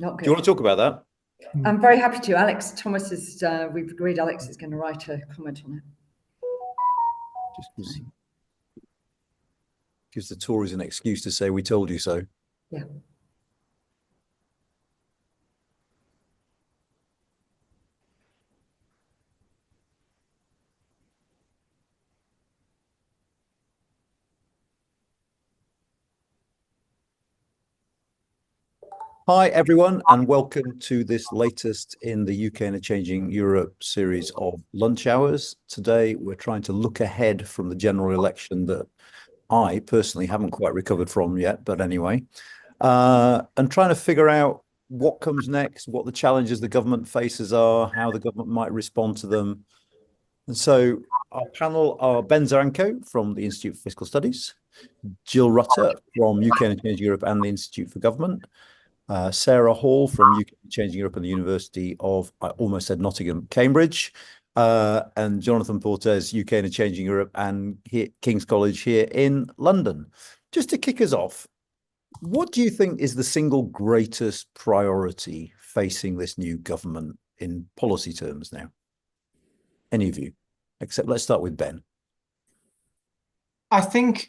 Not good. Do you want to talk about that? I'm very happy to. Alex Thomas is, we've agreed Alex is going to write a comment on it. Just gives the Tories an excuse to say, we told you so. Yeah. Hi, everyone, and welcome to this latest in the UK and a Changing Europe series of lunch hours. Today, we're trying to look ahead from the general election that I personally haven't quite recovered from yet, but anyway, and trying to figure out what comes next, what the challenges the government faces are, how the government might respond to them. And so our panel are Ben Zaranko from the Institute for Fiscal Studies, Jill Rutter from UK and a Changing Europe and the Institute for Government, Sarah Hall from UK Changing Europe and the University of, I almost said Nottingham, Cambridge, and Jonathan Portes, UK and Changing Europe and King's College here in London. Just to kick us off, what do you think is the single greatest priority facing this new government in policy terms now? Any of you? Except let's start with Ben. I think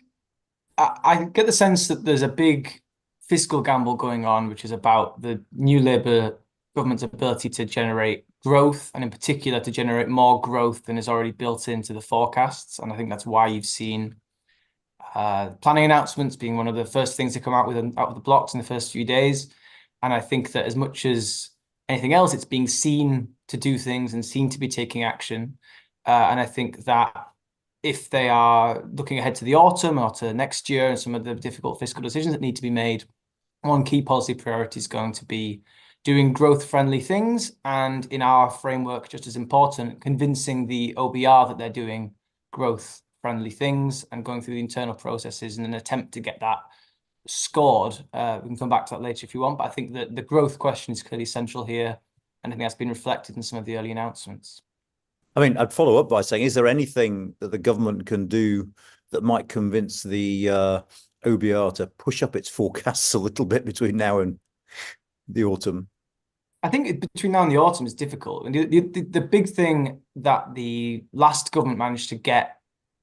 I get the sense that there's a big fiscal gamble going on, which is about the new Labour government's ability to generate growth, and in particular to generate more growth than is already built into the forecasts. And I think that's why you've seen planning announcements being one of the first things to come out of the blocks in the first few days. And I think that as much as anything else, it's being seen to do things and seen to be taking action. And I think that if they are looking ahead to the autumn or to next year and some of the difficult fiscal decisions that need to be made, one key policy priority is going to be doing growth-friendly things, and in our framework, just as important, convincing the OBR that they're doing growth-friendly things and going through the internal processes in an attempt to get that scored. We can come back to that later if you want, but I think that the growth question is clearly central here, and I think that's been reflected in some of the early announcements. I mean, I'd follow up by saying, is there anything that the government can do that might convince the OBR to push up its forecasts a little bit between now and the autumn? I think between now and the autumn is difficult. And the big thing that the last government managed to get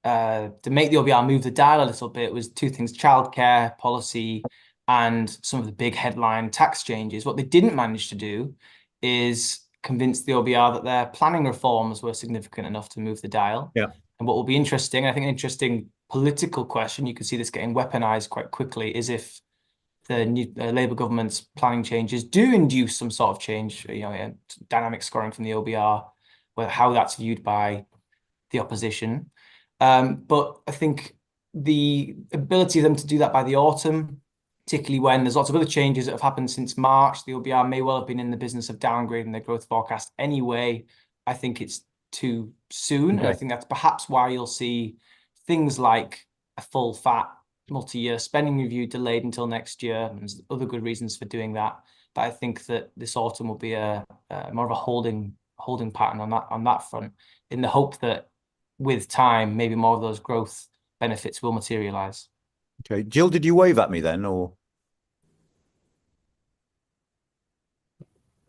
to make the OBR move the dial a little bit was two things: childcare policy and some of the big headline tax changes. What they didn't manage to do is convince the OBR that their planning reforms were significant enough to move the dial. Yeah. And what will be interesting, I think an interesting political question, you can see this getting weaponized quite quickly, is if the new Labour government's planning changes do induce some sort of change, dynamic scoring from the OBR, how that's viewed by the opposition. But I think the ability of them to do that by the autumn, particularly when there's lots of other changes that have happened since March, the OBR may well have been in the business of downgrading their growth forecast anyway. I think it's too soon. Okay. And I think that's perhaps why you'll see things like a full fat multi-year spending review delayed until next year. And there's other good reasons for doing that. But I think that this autumn will be a more of a holding pattern on that front, in the hope that with time, maybe more of those growth benefits will materialize. Okay, Jill, did you wave at me then, or?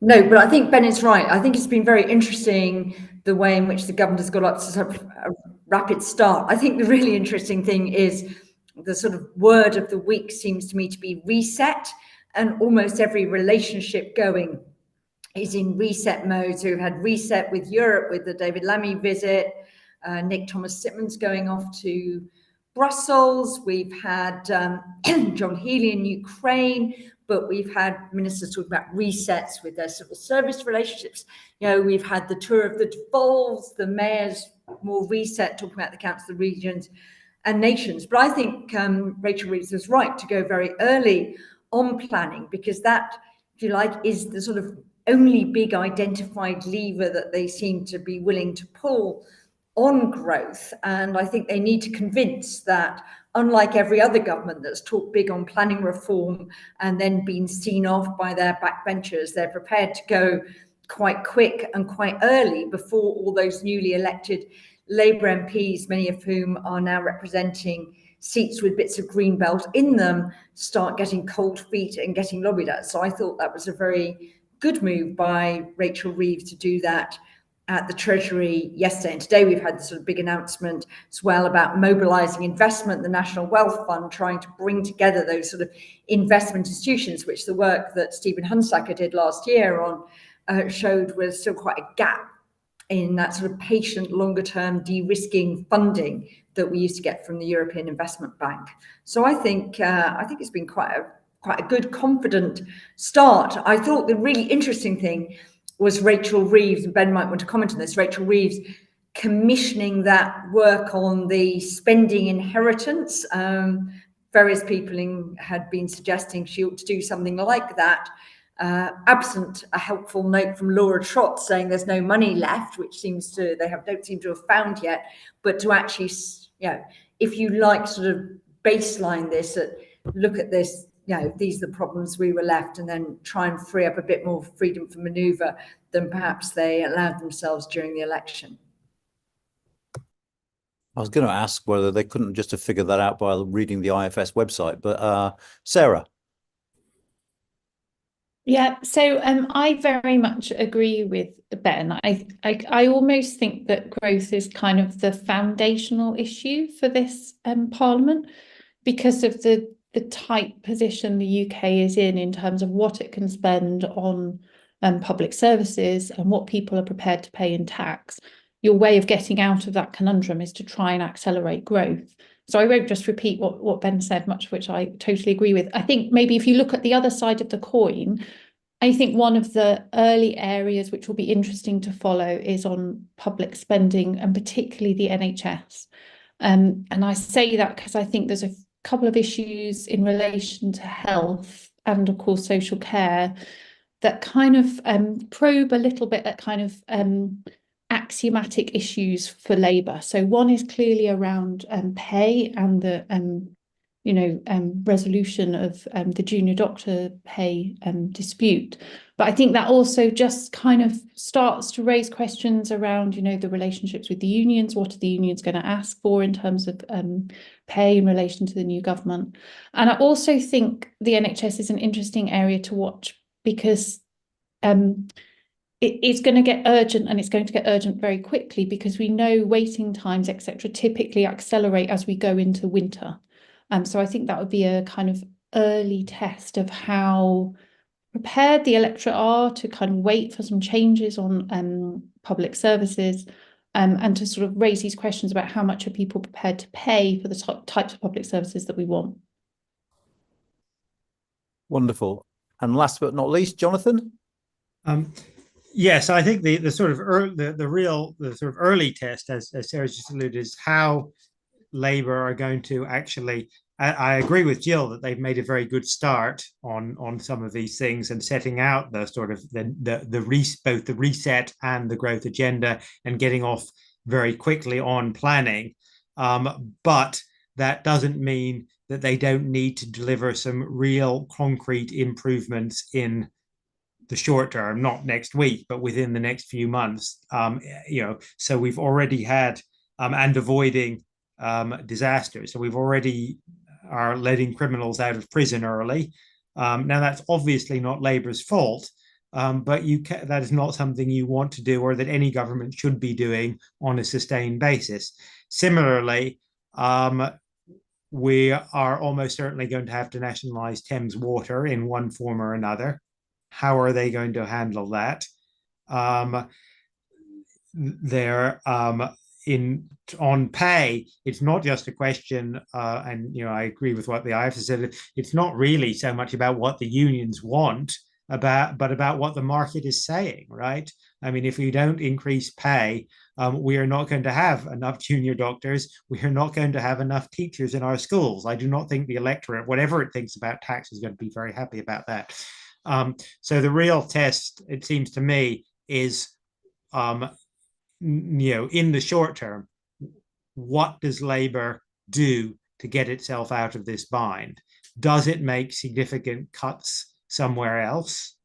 No, but I think Ben is right. I think it's been very interesting the way in which the government has got up to sort of a rapid start. I think the really interesting thing is the sort of word of the week seems to me to be reset, and almost every relationship going is in reset mode. So we've had reset with Europe with the David Lammy visit, Nick Thomas-Simmons going off to Brussels. We've had John Healey in Ukraine, but we've had ministers talking about resets with their civil service relationships. We've had the tour of the devolves, the mayors more reset, talking about the council of regions and nations. But I think Rachel Reeves was right to go very early on planning, because that, if you like, is the sort of only big identified lever that they seem to be willing to pull on growth. And I think they need to convince that, unlike every other government that's talked big on planning reform and then been seen off by their backbenchers, they're prepared to go quite quick and quite early before all those newly elected Labour MPs, many of whom are now representing seats with bits of green belt in them start getting cold feet and getting lobbied at. So I thought that was a very good move by Rachel Reeves to do that at the Treasury yesterday. And today we've had the sort of big announcement as well about mobilising investment, the National Wealth Fund, trying to bring together those sort of investment institutions, which the work that Stephen Hunsaker did last year on showed was still quite a gap in that sort of patient, longer-term de-risking funding that we used to get from the European Investment Bank. So I think it's been quite a good, confident start. I thought the really interesting thing was Rachel Reeves, and Ben might want to comment on this, Rachel Reeves commissioning that work on the spending inheritance. Various people had been suggesting she ought to do something like that, absent a helpful note from Laura Trott saying there's no money left, which don't seem to have found yet, but to actually, if you like, sort of baseline this, look at this, these are the problems we were left, and then try and free up a bit more freedom for manoeuvre than perhaps they allowed themselves during the election. I was going to ask whether they couldn't just have figured that out by reading the IFS website, but Sarah. Yeah, so I very much agree with Ben. I almost think that growth is kind of the foundational issue for this Parliament, because of the tight position the UK is in terms of what it can spend on public services and what people are prepared to pay in tax. Your way of getting out of that conundrum is to try and accelerate growth. So I won't just repeat what Ben said, much of which I totally agree with. I think maybe if you look at the other side of the coin, I think one of the early areas which will be interesting to follow is on public spending, and particularly the NHS. And I say that because I think there's a couple of issues in relation to health and, of course, social care that kind of probe a little bit at kind of axiomatic issues for Labour. So one is clearly around pay and the resolution of the junior doctor pay dispute. But I think that also just kind of starts to raise questions around, the relationships with the unions. What are the unions going to ask for in terms of pay in relation to the new government? And I also think the NHS is an interesting area to watch, because it's going to get urgent, and it's going to get urgent very quickly, because we know waiting times, etc., typically accelerate as we go into winter. So I think that would be a kind of early test of how prepared the electorate are to kind of wait for some changes on public services, and to sort of raise these questions about how much are people prepared to pay for the types of public services that we want. Wonderful. And last but not least, Jonathan? Yes, I think the sort of the sort of early test, as Sarah just alluded, is how Labour are going to actually. I agree with Jill that they've made a very good start on some of these things, and setting out the sort of both the reset and the growth agenda, and getting off very quickly on planning. But that doesn't mean that they don't need to deliver some real concrete improvements in the short term, not next week, but within the next few months. So we've already had and avoiding disasters. So we've already are letting criminals out of prison early. Now that's obviously not Labour's fault, but that is not something you want to do, or that any government should be doing on a sustained basis. Similarly, we are almost certainly going to have to nationalise Thames Water in one form or another. How are they going to handle that? On pay, it's not just a question, and I agree with what the IFS said. It's not really so much about what the unions want, but about what the market is saying, right? I mean, if we don't increase pay, we are not going to have enough junior doctors. We are not going to have enough teachers in our schools. I do not think the electorate, whatever it thinks about tax, is going to be very happy about that. So the real test, it seems to me, is in the short term, what does Labour do to get itself out of this bind? Does it make significant cuts somewhere else?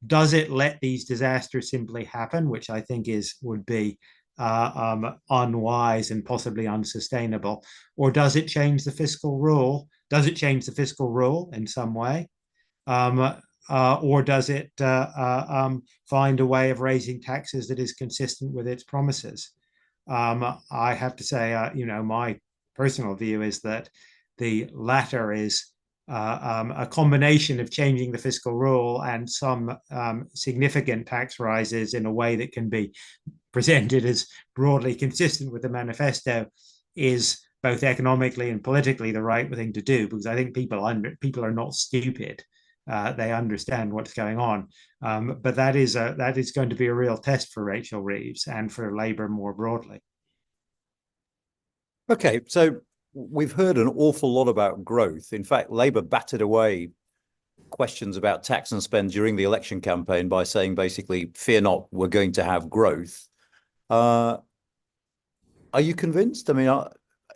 Does it let these disasters simply happen, which I think would be unwise and possibly unsustainable? Or does it change the fiscal rule? Does it change the fiscal rule in some way? Or does it find a way of raising taxes that is consistent with its promises? I have to say, my personal view is that the latter is a combination of changing the fiscal rule and some significant tax rises in a way that can be presented as broadly consistent with the manifesto is both economically and politically the right thing to do, because I think people are not stupid. They understand what's going on. But that is going to be a real test for Rachel Reeves and for Labour more broadly. Okay, so we've heard an awful lot about growth. In fact, Labour batted away questions about tax and spend during the election campaign by saying basically, fear not, we're going to have growth. Are you convinced? I mean,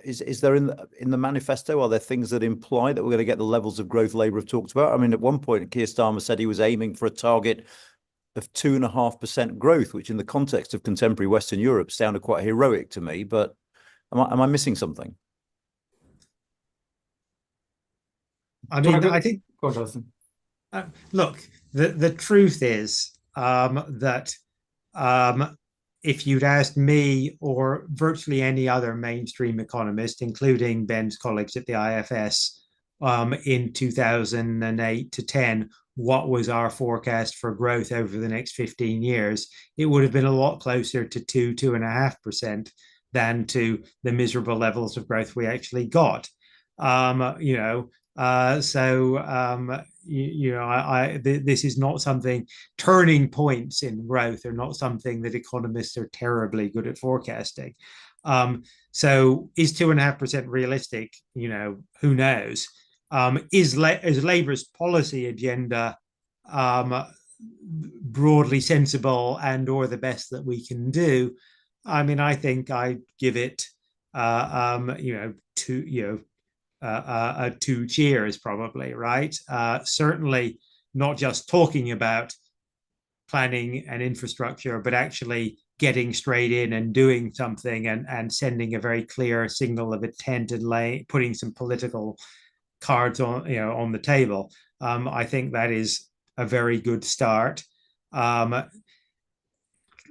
is there in the manifesto, are there things that imply that we're going to get the levels of growth Labour have talked about? I mean, at one point, Keir Starmer said he was aiming for a target of 2.5% growth, which in the context of contemporary Western Europe sounded quite heroic to me, but am I missing something? I mean, I think, go on, Jonathan. Look, the truth is that if you'd asked me or virtually any other mainstream economist, including Ben's colleagues at the IFS, in 2008 to 10, what was our forecast for growth over the next 15 years, it would have been a lot closer to 2.5% than to the miserable levels of growth we actually got. This is not something, turning points in growth are not something that economists are terribly good at forecasting. So is 2.5% realistic? Who knows? Is Labour's policy agenda broadly sensible and or the best that we can do? I mean, I think I'd give it, two cheers probably, right? Certainly not just talking about planning and infrastructure, but actually getting straight in and doing something and sending a very clear signal of intent and putting some political cards on the table. I think that is a very good start.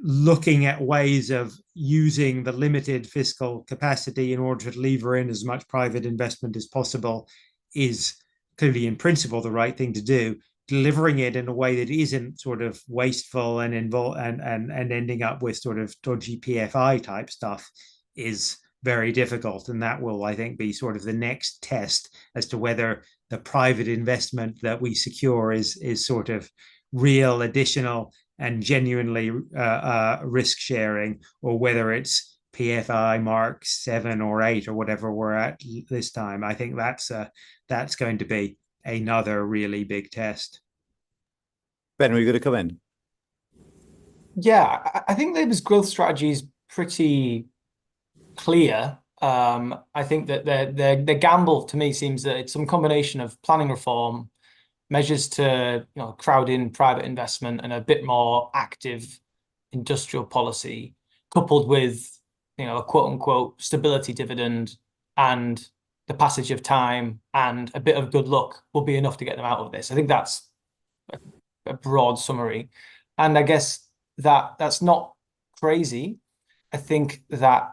Looking at ways of using the limited fiscal capacity in order to lever in as much private investment as possible is clearly in principle the right thing to do. Delivering it in a way that isn't sort of wasteful and ending up with sort of dodgy PFI type stuff is very difficult. And that will, I think, be sort of the next test as to whether the private investment that we secure is sort of real, additional, and genuinely risk sharing, or whether it's PFI Mark 7 or 8 or whatever we're at this time. I think that's going to be another really big test. Ben, are you going to come in? Yeah, I think Labour's growth strategy is pretty clear. I think that their gamble to me seems that it's some combination of planning reform, measures to crowd in private investment, and a bit more active industrial policy, coupled with a quote unquote stability dividend, and the passage of time and a bit of good luck will be enough to get them out of this. I think that's a broad summary, and I guess that's not crazy. I think that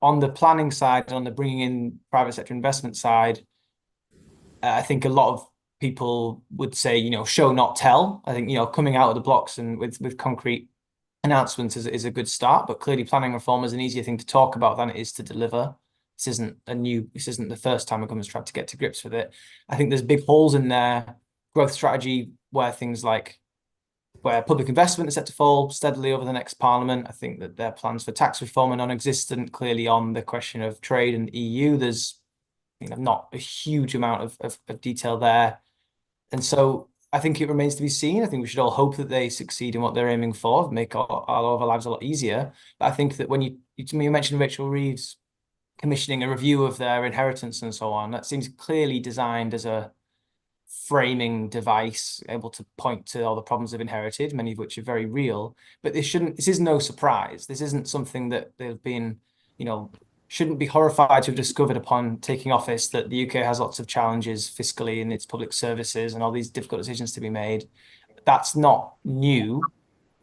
on the planning side, on the bringing in private sector investment side, I think a lot of people would say, show not tell. I think, coming out of the blocks and with concrete announcements is a good start, but clearly planning reform is an easier thing to talk about than it is to deliver. This isn't the first time a government's tried to get to grips with it. I think there's big holes in their growth strategy where public investment is set to fall steadily over the next parliament. I think that their plans for tax reform are non-existent. Clearly on the question of trade and EU, there's not a huge amount of detail there. And so I think it remains to be seen. I think we should all hope that they succeed in what they're aiming for, make all of our lives a lot easier. But I think that when you mentioned Rachel Reeves commissioning a review of their inheritance and so on, that seems clearly designed as a framing device, able to point to all the problems they've inherited, many of which are very real. But this is no surprise. This isn't something that they've been, shouldn't be horrified to have discovered upon taking office, that the UK has lots of challenges fiscally in its public services and all these difficult decisions to be made. That's not new.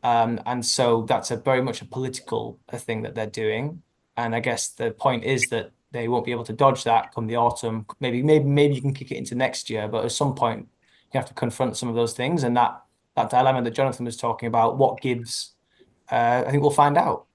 And so that's very much a political thing that they're doing. And I guess the point is that they won't be able to dodge that come the autumn. Maybe you can kick it into next year, but at some point you have to confront some of those things. And that dilemma that Jonathan was talking about, what gives, I think we'll find out.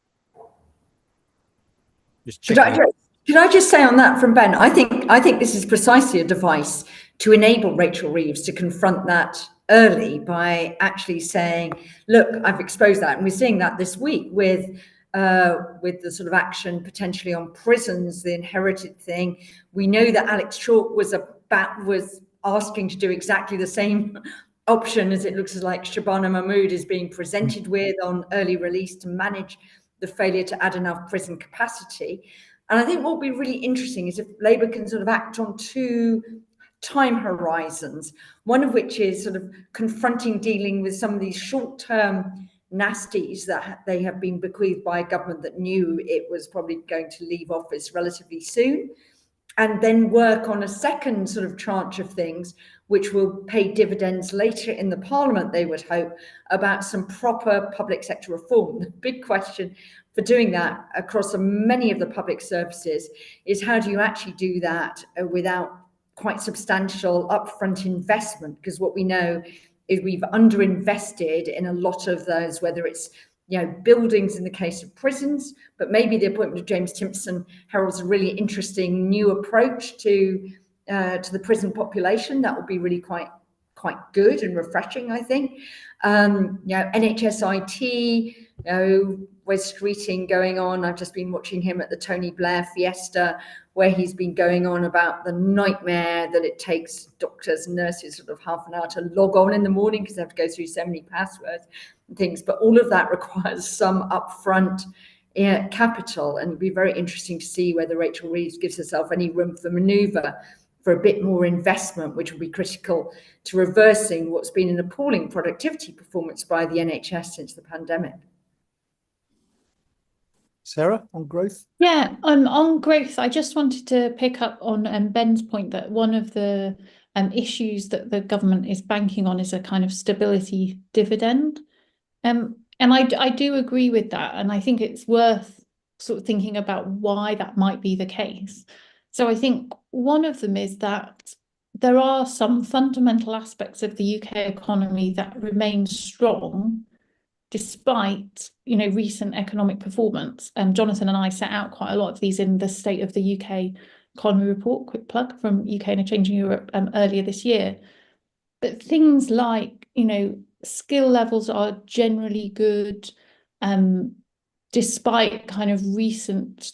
Should I just say on that from Ben, I think this is precisely a device to enable Rachel Reeves to confront that early by actually saying, look, I've exposed that. And we're seeing that this week with the sort of action potentially on prisons, the inherited thing. We know that Alex Chalk was asking to do exactly the same option as it looks like Shabana Mahmood is being presented with on early release to manage the failure to add enough prison capacity. And I think what will be really interesting is if Labour can sort of act on two time horizons, one of which is sort of dealing with some of these short-term nasties that they have been bequeathed by a government that knew it was probably going to leave office relatively soon, and then work on a second sort of tranche of things which will pay dividends later in the Parliament, they would hope, about some proper public sector reform. The big question for doing that across many of the public services is how do you actually do that without quite substantial upfront investment? Because what we know is we've underinvested in a lot of those, whether it's buildings in the case of prisons, but maybe the appointment of James Timpson heralds a really interesting new approach to the prison population. That will be really quite good and refreshing, I think. NHS IT, Wes Streeting going on. I've just been watching him at the Tony Blair Fiesta, where he's been going on about the nightmare that it takes doctors and nurses sort of half an hour to log on in the morning because they have to go through so many passwords and things. But all of that requires some upfront capital, and it'd be very interesting to see whether Rachel Reeves gives herself any room for manoeuvre for a bit more investment, which will be critical to reversing what's been an appalling productivity performance by the NHS since the pandemic. Sarah, on growth? Yeah, on growth, I just wanted to pick up on Ben's point that one of the issues that the government is banking on is a kind of stability dividend. And I do agree with that. And I think it's worth sort of thinking about why that might be the case. So I think one of them is that there are some fundamental aspects of the UK economy that remain strong despite, recent economic performance. And Jonathan and I set out quite a lot of these in the State of the UK Economy Report, quick plug, from UK and a Changing Europe earlier this year. But things like, skill levels are generally good, despite kind of recent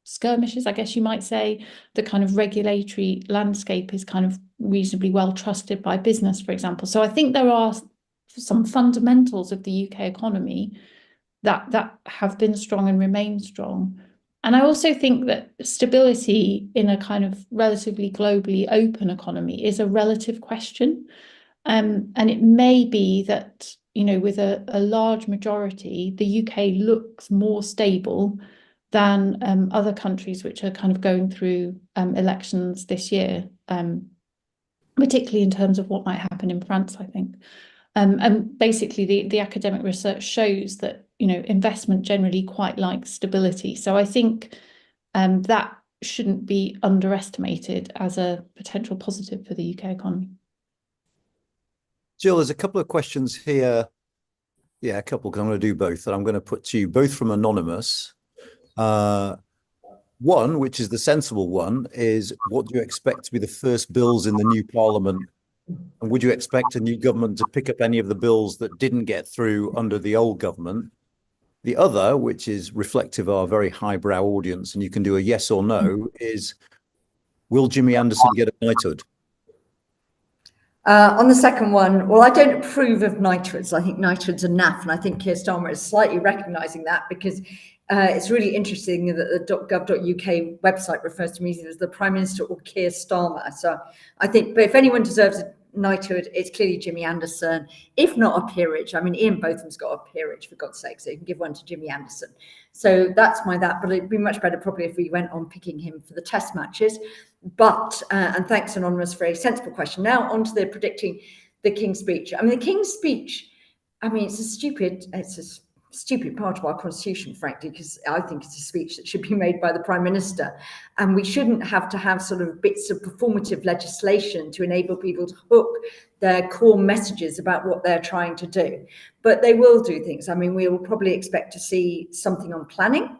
skirmishes, I guess you might say. The kind of regulatory landscape is kind of reasonably well trusted by business, for example. So I think there are some fundamentals of the UK economy that have been strong and remain strong. And I also think that stability in a kind of relatively globally open economy is a relative question. And it may be that, with a large majority, the UK looks more stable than other countries which are kind of going through elections this year, particularly in terms of what might happen in France, I think. And basically, the academic research shows that, investment generally quite likes stability. So I think that shouldn't be underestimated as a potential positive for the UK economy. Jill, there's a couple of questions here. Yeah, a couple, because I'm going to do both. And I'm going to put to you both from Anonymous. One, which is the sensible one, is what do you expect to be the first bills in the new Parliament? And would you expect a new government to pick up any of the bills that didn't get through under the old government? The other, which is reflective of our very highbrow audience, and you can do a yes or no, is will Jimmy Anderson get a knighthood? On the second one, well, I don't approve of knighthoods. I think knighthoods are naff, and I think Keir Starmer is slightly recognising that, because It's really interesting that the .gov.uk website refers to me as the Prime Minister or Keir Starmer. So I think, but if anyone deserves a knighthood, it's clearly Jimmy Anderson, if not a peerage. I mean, Ian Botham's got a peerage, for God's sake, so you can give one to Jimmy Anderson. So that's that, but it'd be much better probably if we went on picking him for the test matches. But, and thanks, Anonymous, for a sensible question. Now on to the predicting the King's Speech. I mean, the King's Speech, I mean, it's a stupid part of our constitution, frankly, because I think it's a speech that should be made by the Prime Minister, and we shouldn't have to have sort of bits of performative legislation to enable people to hook their core messages about what they're trying to do. But they will do things. I mean, we will probably expect to see something on planning.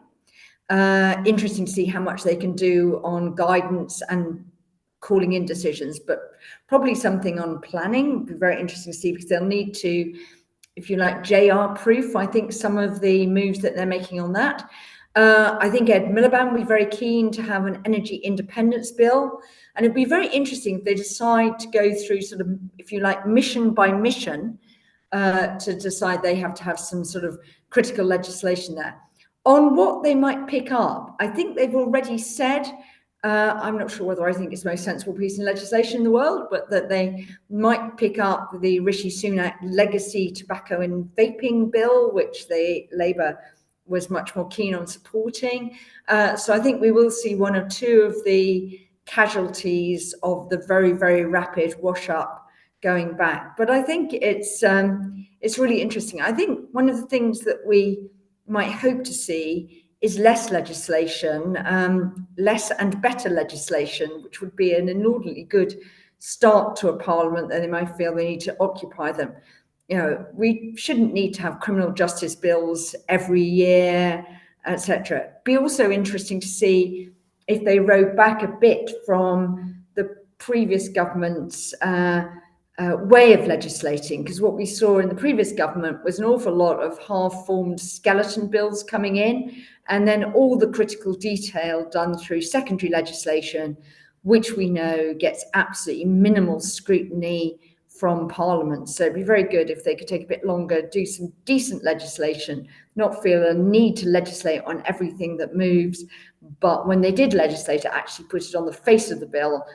Interesting to see how much they can do on guidance and calling in decisions, but probably something on planning. Be very interesting to see, because they'll need to, if you like, JR proof, I think, some of the moves that they're making on that. I think Ed Miliband will be very keen to have an energy independence bill. And it'd be very interesting if they decide to go through sort of, if you like, mission by mission to decide they have to have some sort of critical legislation there. On what they might pick up, I think they've already said, I'm not sure whether I think it's the most sensible piece of legislation in the world, but that they might pick up the Rishi Sunak legacy tobacco and vaping bill, which Labour was much more keen on supporting. So I think we will see one or two of the casualties of the very, very rapid wash up going back. But I think it's really interesting. I think one of the things that we might hope to see is less legislation, less and better legislation, which would be an inordinately good start to a parliament that they might feel they need to occupy them. You know, we shouldn't need to have criminal justice bills every year, etc. It'd be also interesting to see if they rode back a bit from the previous government's way of legislating, because what we saw in the previous government was an awful lot of half-formed skeleton bills coming in, and then all the critical detail done through secondary legislation, which we know gets absolutely minimal scrutiny from Parliament. So it'd be very good if they could take a bit longer, do some decent legislation, not feel a need to legislate on everything that moves, but when they did legislate, actually put it on the face of the bill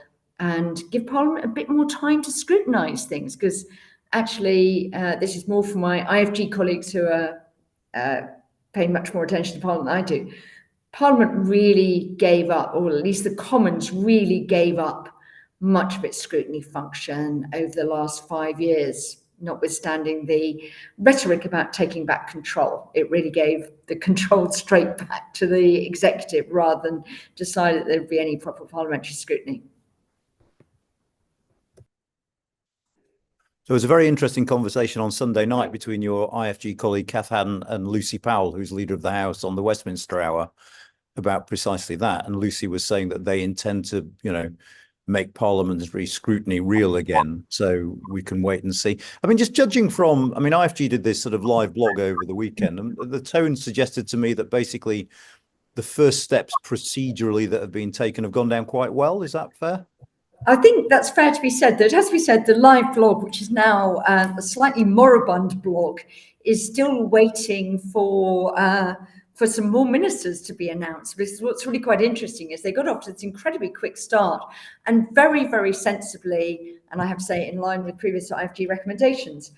and give Parliament a bit more time to scrutinise things, because actually this is more for my IFG colleagues who are paying much more attention to Parliament than I do. Parliament really gave up, or at least the Commons really gave up much of its scrutiny function over the last 5 years, notwithstanding the rhetoric about taking back control. It really gave the control straight back to the executive rather than decide that there'd be any proper parliamentary scrutiny. So it was a very interesting conversation on Sunday night between your IFG colleague Kath Haddon and Lucy Powell, who's Leader of the House, on the Westminster Hour about precisely that. And Lucy was saying that they intend to, you know, make parliamentary scrutiny real again. So we can wait and see. I mean, just judging from, I mean, IFG did this sort of live blog over the weekend, and the tone suggested to me that basically the first steps procedurally that have been taken have gone down quite well. Is that fair? I think that's fair to be said. That it has to be said, the live blog, which is now a slightly moribund blog, is still waiting for some more ministers to be announced. Because what's really quite interesting is they got off to this incredibly quick start, and very, very sensibly, and I have to say in line with previous IFG recommendations,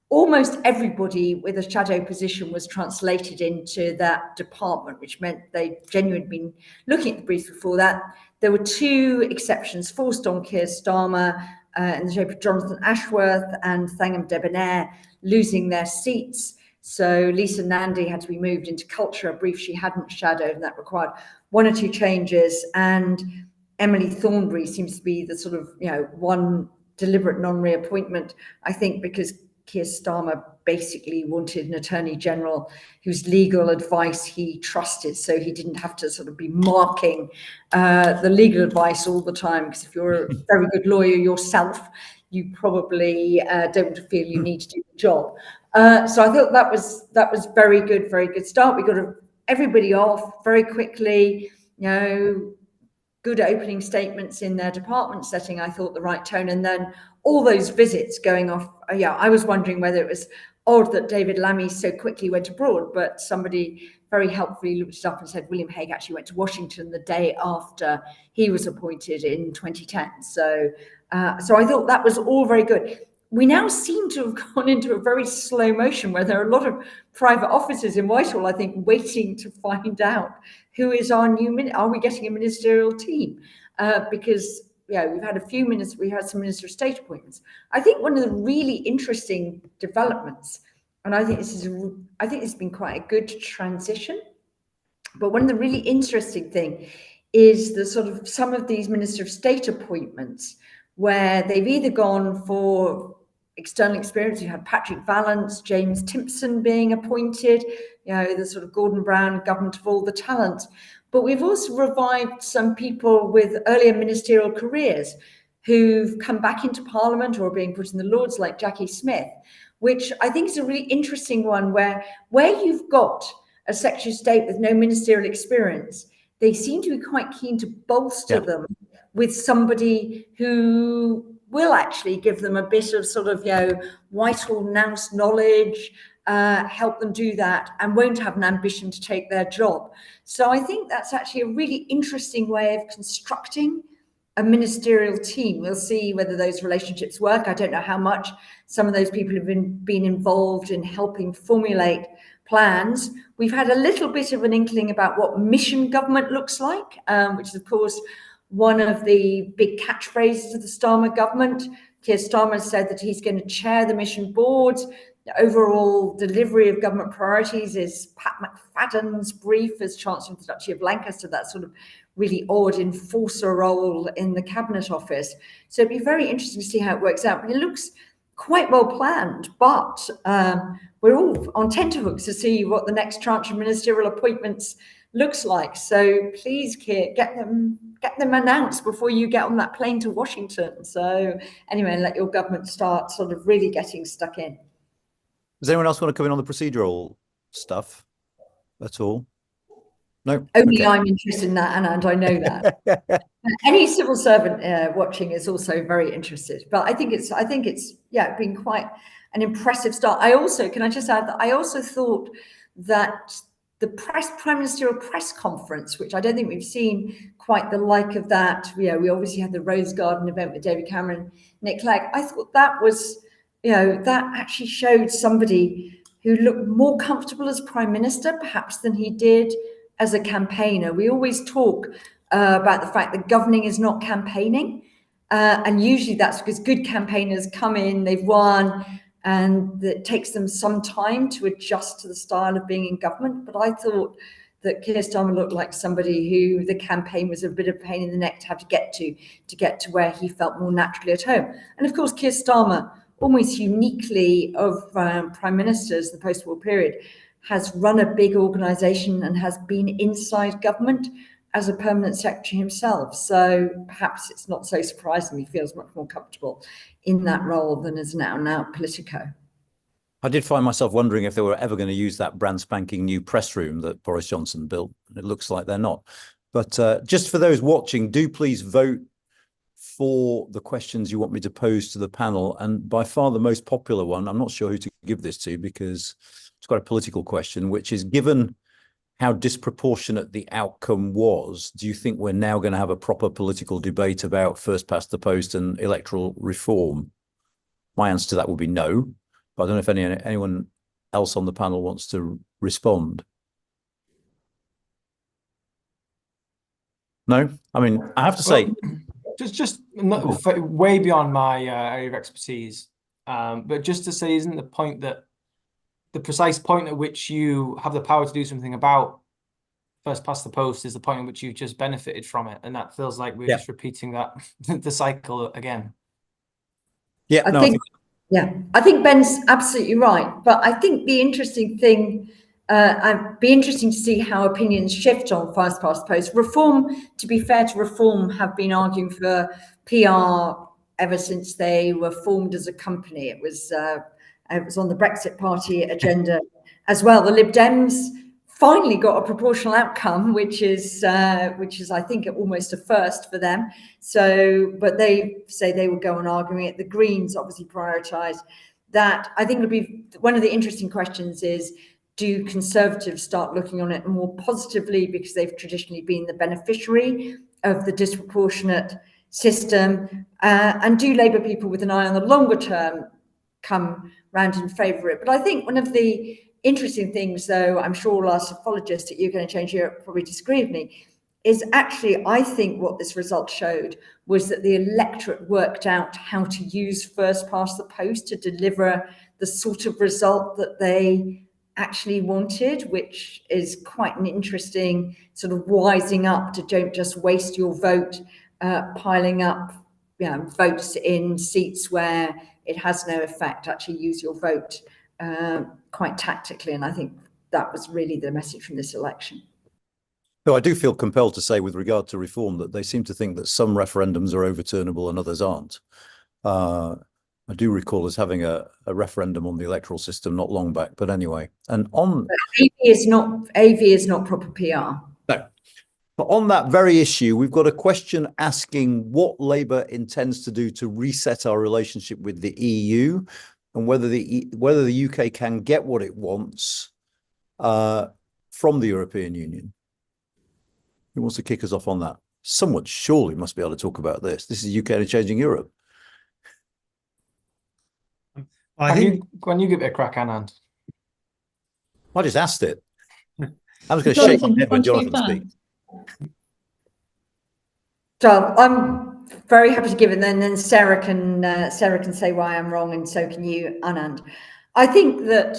almost everybody with a shadow position was translated into that department, which meant they genuinely been looking at the briefs before that. There were two exceptions forced on Keir Starmer in the shape of Jonathan Ashworth and Thangam Debonair losing their seats. So Lisa Nandy had to be moved into culture, a brief she hadn't shadowed, and that required one or two changes. And Emily Thornberry seems to be the sort of, you know, one deliberate non-reappointment, I think, because Keir Starmer basically wanted an attorney general whose legal advice he trusted, so he didn't have to sort of be marking the legal advice all the time, because if you're a very good lawyer yourself, you probably don't feel you need to do the job. So I thought that was very good start. We got everybody off very quickly, you know, good opening statements in their department setting, I thought the right tone. And then all those visits going off. Yeah, I was wondering whether it was odd that David Lammy so quickly went abroad, but somebody very helpfully looked it up and said William Hague actually went to Washington the day after he was appointed in 2010. So I thought that was all very good. We now seem to have gone into a very slow motion where there are a lot of private offices in Whitehall, I think, waiting to find out who is our new are we getting a ministerial team? Because we've had a few minutes, we had some Minister of State appointments. I think one of the really interesting developments, and I think it's been quite a good transition, but one of the really interesting thing is the sort of some of these Minister of State appointments where they've either gone for external experience. You had Patrick Vallance, James Timpson being appointed, the sort of Gordon Brown government of all the talent. But we've also revived some people with earlier ministerial careers who've come back into Parliament or are being put in the Lords, like Jackie Smith, which I think is a really interesting one where you've got a Secretary of State with no ministerial experience, they seem to be quite keen to bolster them with somebody who will actually give them a bit of sort of, Whitehall Nous knowledge, help them do that, and won't have an ambition to take their job. So I think that's actually a really interesting way of constructing a ministerial team. We'll see whether those relationships work. I don't know how much some of those people have been involved in helping formulate plans. We've had a little bit of an inkling about what mission government looks like, which is, of course, one of the big catchphrases of the Starmer government. Keir Starmer said that he's going to chair the mission board. The overall delivery of government priorities is Pat McFadden's brief as Chancellor of the Duchy of Lancaster, that sort of really odd enforcer role in the Cabinet Office. So it'd be very interesting to see how it works out. But it looks quite well planned, but we're all on tenterhooks to see what the next tranche of ministerial appointments looks like. So please, Keir, get them announced before you get on that plane to Washington. So anyway, let your government start sort of really getting stuck in. Does anyone else want to come in on the procedural stuff at all? No? Only I'm interested in that, Anand, I know that. Any civil servant watching is also very interested, but I think it's been quite an impressive start. Can I just add that I also thought that the Prime Ministerial press conference, which I don't think we've seen quite the like of that. We obviously had the Rose Garden event with David Cameron, Nick Clegg. I thought that was, that actually showed somebody who looked more comfortable as Prime Minister, perhaps, than he did as a campaigner. We always talk about the fact that governing is not campaigning. And usually that's because good campaigners come in, they've won, and it takes them some time to adjust to the style of being in government. But I thought that Keir Starmer looked like somebody who the campaign was a bit of a pain in the neck to have to get to where he felt more naturally at home. And of course, Keir Starmer, almost uniquely of prime ministers in the post-war period, has run a big organisation and has been inside government as a permanent secretary himself. So perhaps it's not so surprising he feels much more comfortable in that role than as an out-and-out politico. I did find myself wondering if they were ever going to use that brand spanking new press room that Boris Johnson built. It looks like they're not. But just for those watching, do please vote for the questions you want me to pose to the panel. And by far the most popular one, I'm not sure who to give this to because it's quite a political question, which is, given how disproportionate the outcome was, do you think we're now going to have a proper political debate about first past the post and electoral reform? My answer to that would be no, but I don't know if anyone else on the panel wants to respond. No? I mean, I have to say... Just way beyond my area of expertise, but just to say, isn't the point that the precise point at which you have the power to do something about first past the post is the point at which you've just benefited from it, and that feels like we're just repeating that the cycle again. Yeah, I think Ben's absolutely right, but I think the interesting thing, it'd be interesting to see how opinions shift on first past the post. Reform, to be fair to Reform, have been arguing for PR ever since they were formed as a company. It was on the Brexit party agenda as well. The Lib Dems finally got a proportional outcome, which is I think almost a first for them. So, but they say they will go on arguing it. The Greens obviously prioritise that. I think it'll be one of the interesting questions is, do Conservatives start looking on it more positively because they've traditionally been the beneficiary of the disproportionate system, and do Labour people with an eye on the longer term come round in favour of it? But I think one of the interesting things, though, I'm sure all our psephologists at UK Change Europe probably disagree with me, is actually, I think what this result showed was that the electorate worked out how to use first past the post to deliver the sort of result that they actually wanted, which is quite an interesting sort of wising up to don't just waste your vote piling up votes in seats where it has no effect. Actually use your vote quite tactically, and I think that was really the message from this election. So I do feel compelled to say with regard to reform that they seem to think that some referendums are overturnable and others aren't. I do recall us having a referendum on the electoral system not long back, but anyway. And on AV is not proper PR. No. But on that very issue, we've got a question asking what Labour intends to do to reset our relationship with the EU, and whether the UK can get what it wants from the European Union. Who wants to kick us off on that? Someone surely must be able to talk about this. This is UK Changing Europe. I think when you give it a crack, Anand. I just asked it. I was going to shake my head when Jonathan speaks. So I'm very happy to give it, and then Sarah can say why I'm wrong, and so can you, Anand. I think that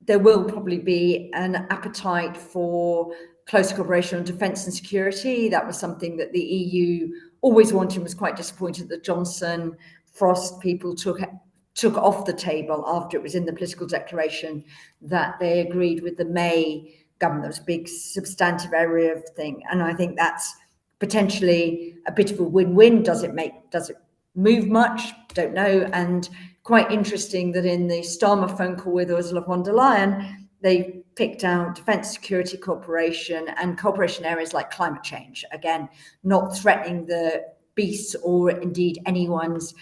there will probably be an appetite for close cooperation on defence and security. That was something that the EU always wanted and was quite disappointed that Johnson, Frost people took off the table after it was in the political declaration that they agreed with the May government. There was a big substantive area of thing, and I think that's potentially a bit of a win-win. Does it move much? Don't know. And quite interesting that in the Starmer phone call with Ursula von der Leyen, they picked out defence security cooperation and cooperation areas like climate change, again, not threatening the beasts or indeed anyone's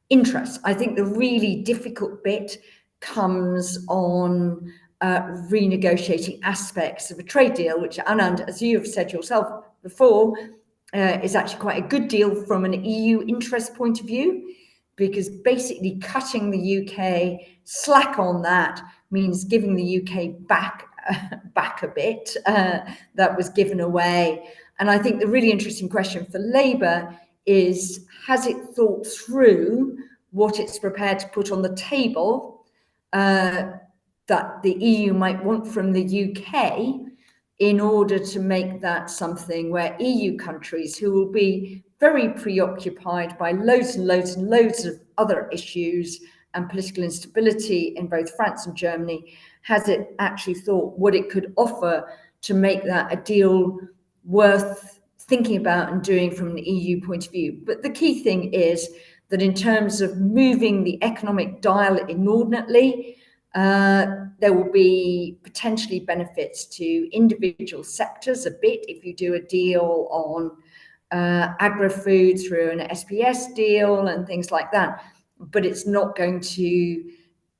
interests. I think the really difficult bit comes on renegotiating aspects of a trade deal, which, Anand, as you have said yourself before, is actually quite a good deal from an EU interest point of view, because basically cutting the UK slack on that means giving the UK back a bit that was given away. And I think the really interesting question for Labour is, has it thought through what it's prepared to put on the table that the EU might want from the UK in order to make that something where EU countries, who will be very preoccupied by loads and loads and loads of other issues and political instability in both France and Germany, has it actually thought what it could offer to make that a deal worth thinking about and doing from an EU point of view? But the key thing is that in terms of moving the economic dial inordinately, there will be potentially benefits to individual sectors a bit if you do a deal on agri-food through an SPS deal and things like that. But it's not going to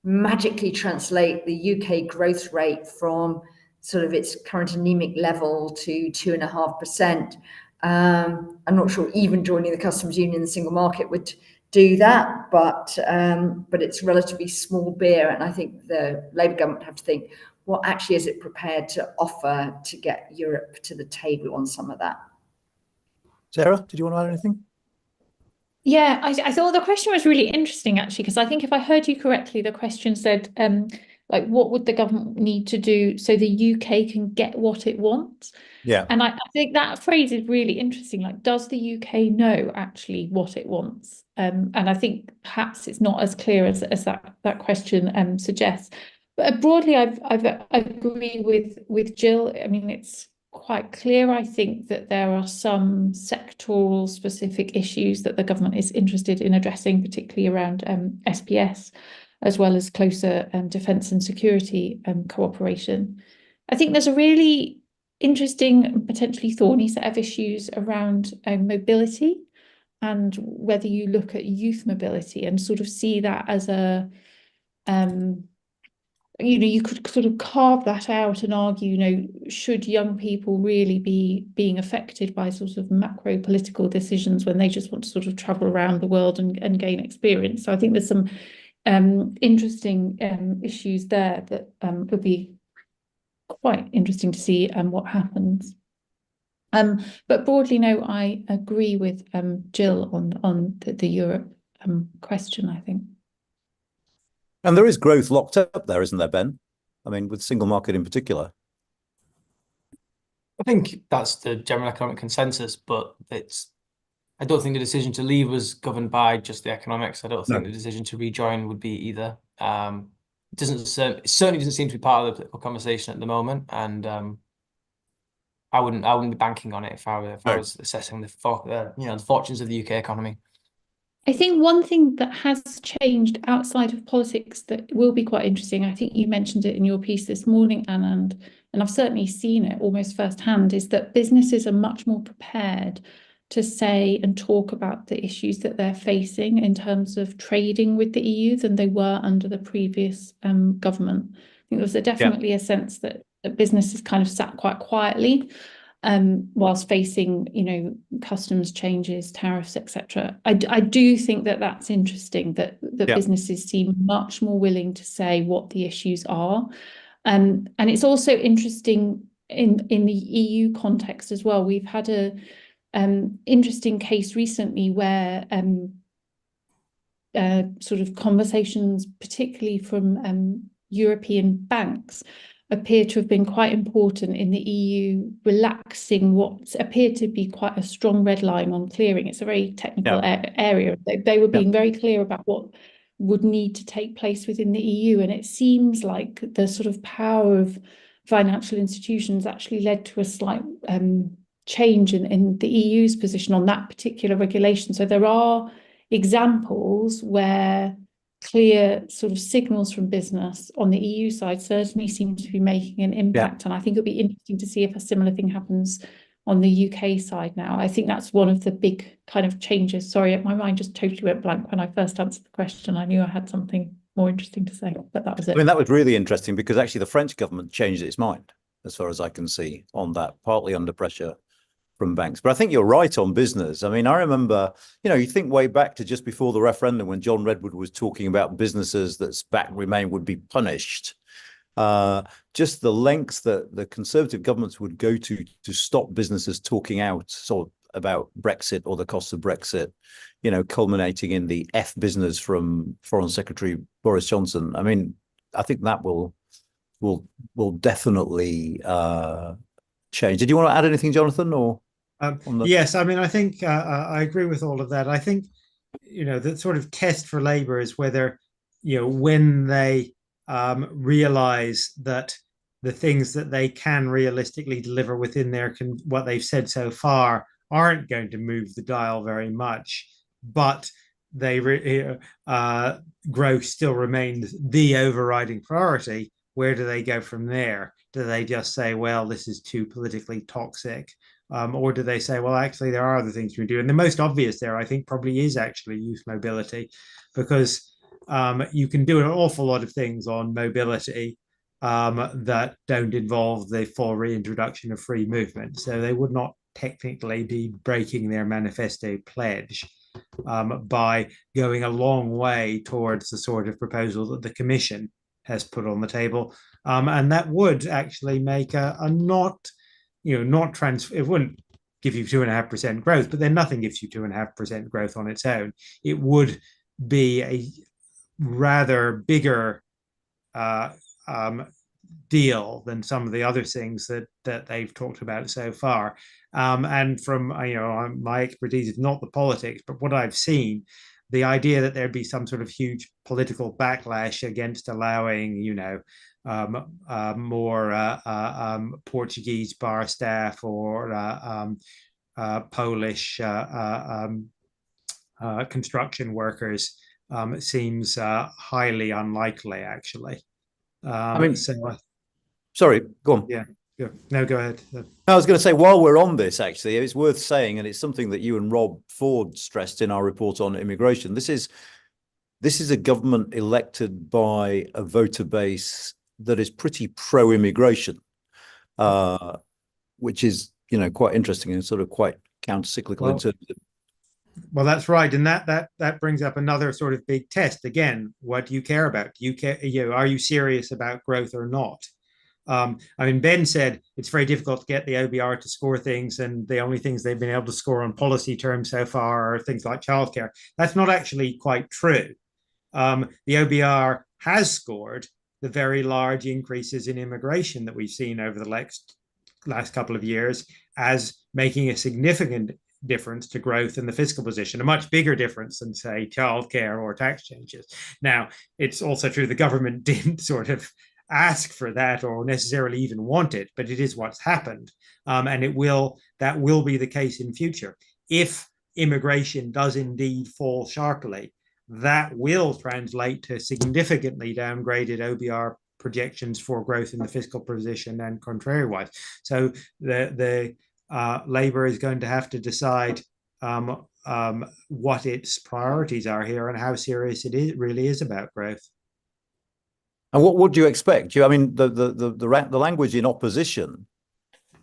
magically translate the UK growth rate from sort of its current anemic level to 2.5%. I'm not sure even joining the customs union, the single market, would do that, but it's relatively small beer, and I think the Labour government have to think, what actually is it prepared to offer to get Europe to the table on some of that? Sarah, did you want to add anything? Yeah, I thought the question was really interesting, actually, because I think if I heard you correctly, the question said, like, what would the government need to do so the UK can get what it wants? Yeah. And I think that phrase is really interesting. Like, does the UK know actually what it wants? And I think perhaps it's not as clear as that question suggests. But broadly, I agree with Jill. I mean, it's quite clear, I think, that there are some sectoral specific issues that the government is interested in addressing, particularly around SPS, as well as closer defence and security cooperation. I think there's a really interesting and potentially thorny set of issues around mobility, and whether you look at youth mobility and sort of see that as a you could sort of carve that out and argue, should young people really be being affected by sort of macro political decisions when they just want to sort of travel around the world and gain experience? So I think there's some interesting issues there that would be quite interesting to see what happens. But broadly, no, I agree with Jill on the Europe question, I think. And there is growth locked up there, isn't there, Ben? I mean, with single market in particular. I think that's the general economic consensus, but I don't think the decision to leave was governed by just the economics. I don't think the decision to rejoin would be either. It certainly doesn't seem to be part of the political conversation at the moment, and I wouldn't be banking on it if I was assessing the fortunes of the UK economy. I think one thing that has changed outside of politics that will be quite interesting, I think you mentioned it in your piece this morning, Anand, and I've certainly seen it almost firsthand, is that businesses are much more prepared to say and talk about the issues that they're facing in terms of trading with the EU than they were under the previous government. I think there was definitely a sense that businesses kind of sat quite quietly whilst facing, customs changes, tariffs, etc. I do think that that's interesting that businesses seem much more willing to say what the issues are. And it's also interesting in the EU context as well. We've had a interesting case recently where sort of conversations, particularly from European banks, appear to have been quite important in the EU relaxing what appeared to be quite a strong red line on clearing. It's a very technical area. They were being very clear about what would need to take place within the EU, and it seems like the sort of power of financial institutions actually led to a slight change in the EU's position on that particular regulation. So there are examples where clear sort of signals from business on the EU side certainly seem to be making an impact. And I think it'll be interesting to see if a similar thing happens on the UK side now. I think that's one of the big kind of changes. Sorry, my mind just totally went blank when I first answered the question. I knew I had something more interesting to say, but that was it. I mean, that was really interesting because actually the French government changed its mind, as far as I can see, on that, partly under pressure from banks. But I think you're right on business. I mean, I remember, you think way back to just before the referendum when John Redwood was talking about businesses that back Remain would be punished. Just the lengths that the Conservative governments would go to stop businesses talking out sort of about Brexit or the costs of Brexit, culminating in the F business from Foreign Secretary Boris Johnson. I mean, I think that will definitely change. Did you want to add anything, Jonathan, or? Yes, I mean, I think I agree with all of that. I think, the sort of test for Labour is whether, when they realise that the things that they can realistically deliver within what they've said so far aren't going to move the dial very much, but growth still remains the overriding priority. Where do they go from there? Do they just say, well, this is too politically toxic? Or do they say, well, actually, there are other things we do? And the most obvious there, I think, probably is actually youth mobility, because you can do an awful lot of things on mobility that don't involve the full reintroduction of free movement. So they would not technically be breaking their manifesto pledge by going a long way towards the sort of proposal that the Commission has put on the table. And that would actually make it wouldn't give you 2.5% growth, but then nothing gives you 2.5% growth on its own. It would be a rather bigger deal than some of the other things that they've talked about so far. And from my expertise is not the politics, but what I've seen, the idea that there'd be some sort of huge political backlash against allowing, more Portuguese bar staff or Polish construction workers seems highly unlikely, actually. Sorry, go on. Yeah. No, go ahead. I was going to say, while we're on this, actually, it's worth saying, and it's something that you and Rob Ford stressed in our report on immigration. This is a government elected by a voter base that is pretty pro-immigration, which is, quite interesting and sort of quite counter-cyclical in terms of. Well, that's right, and that brings up another sort of big test. Again, what do you care about? Are you serious about growth or not? Ben said it's very difficult to get the OBR to score things, and the only things they've been able to score on policy terms so far are things like childcare. That's not actually quite true. The OBR has scored the very large increases in immigration that we've seen over the last couple of years as making a significant difference to growth in the fiscal position, a much bigger difference than, say, childcare or tax changes. Now, it's also true the government didn't sort of ask for that or necessarily even want it, but it is what's happened. And that will be the case in future. If immigration does indeed fall sharply, that will translate to significantly downgraded OBR projections for growth in the fiscal position and contrary-wise. So the Labour is going to have to decide what its priorities are here and how serious it really is about growth. And what do you expect? The language in opposition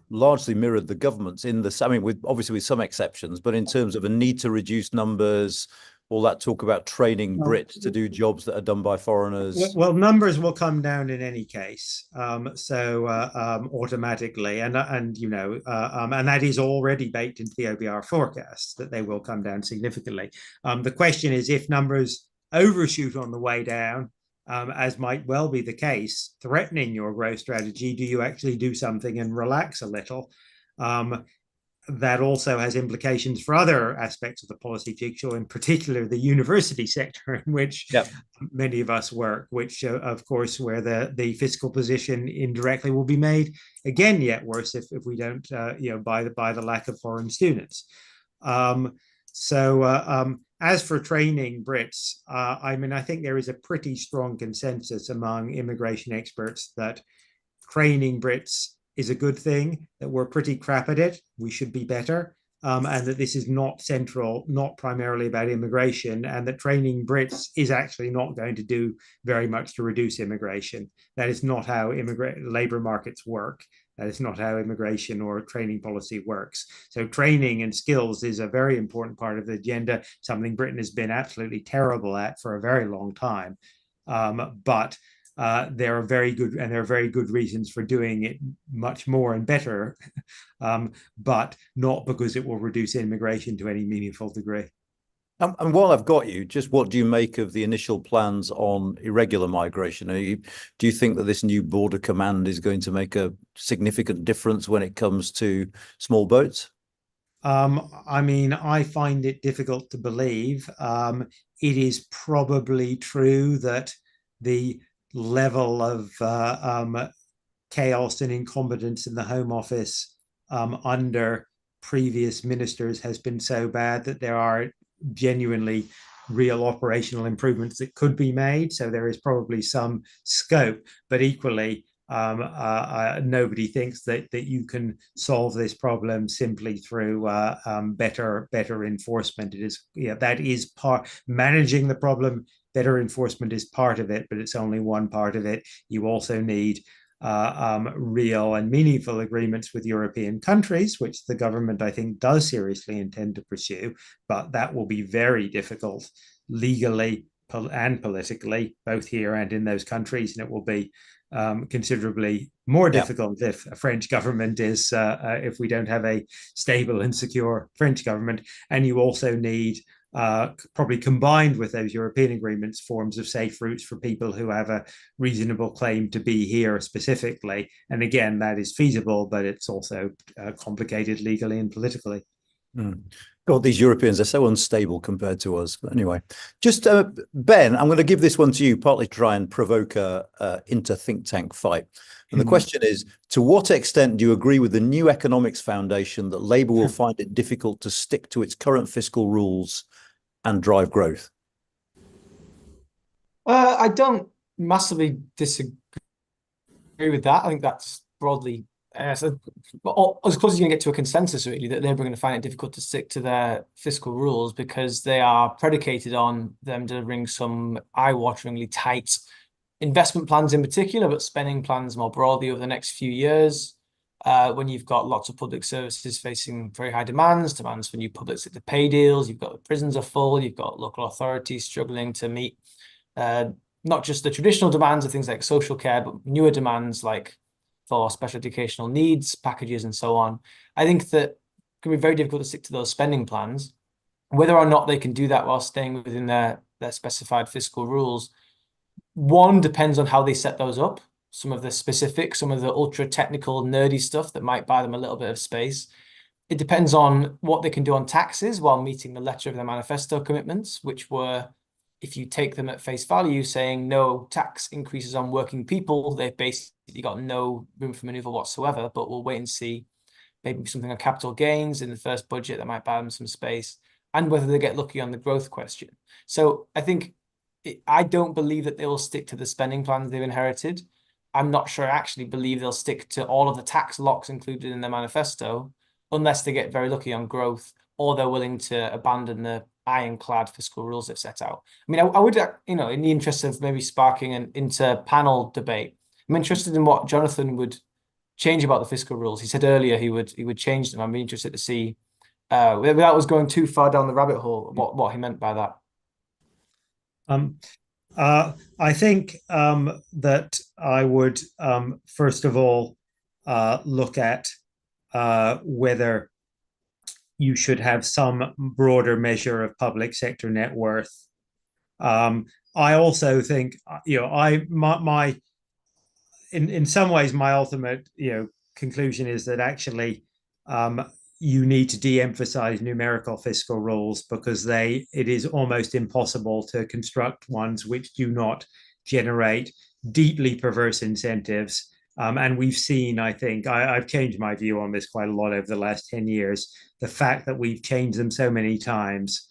largely mirrored the government's obviously with some exceptions, but in terms of a need to reduce numbers, all that talk about training Brits to do jobs that are done by foreigners. Well, numbers will come down in any case, automatically, and that is already baked into the OBR forecasts that they will come down significantly. The question is, if numbers overshoot on the way down, as might well be the case, threatening your growth strategy, do you actually do something and relax a little? That also has implications for other aspects of the policy jigsaw, in particular the university sector in which many of us work, which of course where the fiscal position indirectly will be made again yet worse if we don't by the lack of foreign students. As for training Brits, I think there is a pretty strong consensus among immigration experts that training Brits is a good thing, that we're pretty crap at it, we should be better, and that this is not primarily about immigration, and that training Brits is actually not going to do very much to reduce immigration. That is not how labour markets work. That is not how immigration or training policy works. So training and skills is a very important part of the agenda, something Britain has been absolutely terrible at for a very long time. But there are very good reasons for doing it much more and better, but not because it will reduce immigration to any meaningful degree. And while I've got you, just what do you make of the initial plans on irregular migration? Do you think that this new border command is going to make a significant difference when it comes to small boats? I find it difficult to believe. It is probably true that the level of chaos and incompetence in the Home Office under previous ministers has been so bad that there are genuinely real operational improvements that could be made. So there is probably some scope, but equally nobody thinks that you can solve this problem simply through better enforcement. It is that is part managing the problem. Better enforcement is part of it, but it's only one part of it. You also need real and meaningful agreements with European countries, which the government, I think, does seriously intend to pursue, but that will be very difficult legally and politically, both here and in those countries, and it will be considerably more difficult if a French government is, if we don't have a stable and secure French government. And you also need probably combined with those European agreements, forms of safe routes for people who have a reasonable claim to be here specifically. And again, that is feasible, but it's also complicated legally and politically. God, these Europeans are so unstable compared to us. But anyway, just Ben, I'm going to give this one to you, partly to try and provoke a inter-think tank fight. And the question is, to what extent do you agree with the new economics foundation that Labour will find it difficult to stick to its current fiscal rules and drive growth? I don't massively disagree agree with that. I think that's broadly so, as close as you can get to a consensus, really, that Labour are going to find it difficult to stick to their fiscal rules because they are predicated on them delivering some eye-wateringly tight investment plans in particular, but spending plans more broadly over the next few years. When you've got lots of public services facing very high demands for new public sector pay deals, you've got the prisons are full, you've got local authorities struggling to meet not just the traditional demands of things like social care, but newer demands like for special educational needs packages and so on. I think that it can be very difficult to stick to those spending plans. Whether or not they can do that while staying within their specified fiscal rules, one depends on how they set those up. Some of the specifics, some of the ultra technical nerdy stuff that might buy them a little bit of space. It depends on what they can do on taxes while meeting the letter of their manifesto commitments, which were, if you take them at face value, saying no tax increases on working people, they've basically got no room for maneuver whatsoever, but we'll wait and see maybe something on capital gains in the first budget that might buy them some space, and whether they get lucky on the growth question. So I think I don't believe that they will stick to the spending plans they've inherited. I'm not sure I actually believe they'll stick to all of the tax locks included in their manifesto, unless they get very lucky on growth, or they're willing to abandon the ironclad fiscal rules they've set out. I mean, I would, in the interest of maybe sparking an inter-panel debate, I'm interested in what Jonathan would change about the fiscal rules. He said earlier he would change them. I'm interested to see, without us going too far down the rabbit hole, what he meant by that. I think that I would first of all look at whether you should have some broader measure of public sector net worth. I also think, in some ways, my ultimate, conclusion is that actually you need to de-emphasize numerical fiscal rules because it is almost impossible to construct ones which do not generate deeply perverse incentives. And we've seen, I think, I've changed my view on this quite a lot over the last 10 years. The fact that we've changed them so many times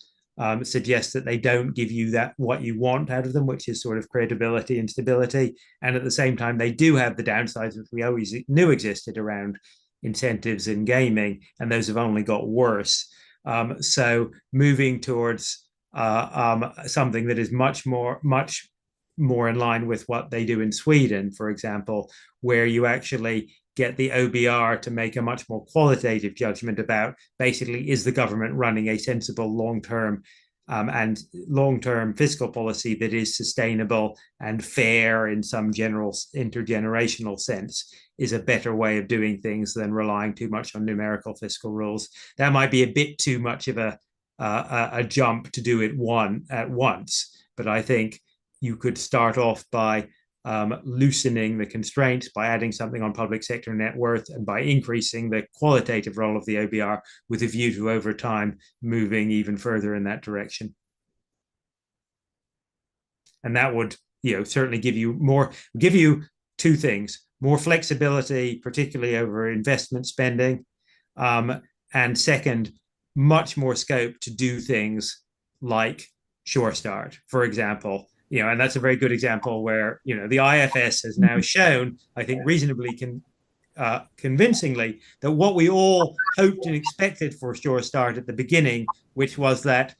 suggests that they don't give you what you want out of them, which is sort of credibility and stability. And at the same time, they do have the downsides which we always knew existed around incentives in gaming, and those have only got worse. So moving towards something that is much more in line with what they do in Sweden, for example, where you actually get the OBR to make a much more qualitative judgment about basically, is the government running a sensible long-term fiscal policy that is sustainable and fair in some general intergenerational sense, is a better way of doing things than relying too much on numerical fiscal rules. That might be a bit too much of a jump to do it at once, but I think you could start off by loosening the constraints by adding something on public sector net worth and by increasing the qualitative role of the OBR with a view to over time moving even further in that direction. And that would, certainly give you two things: more flexibility, particularly over investment spending, and second, much more scope to do things like Sure Start, for example. And that's a very good example where, the IFS has now shown, I think reasonably convincingly, that what we all hoped and expected for Sure Start at the beginning, which was that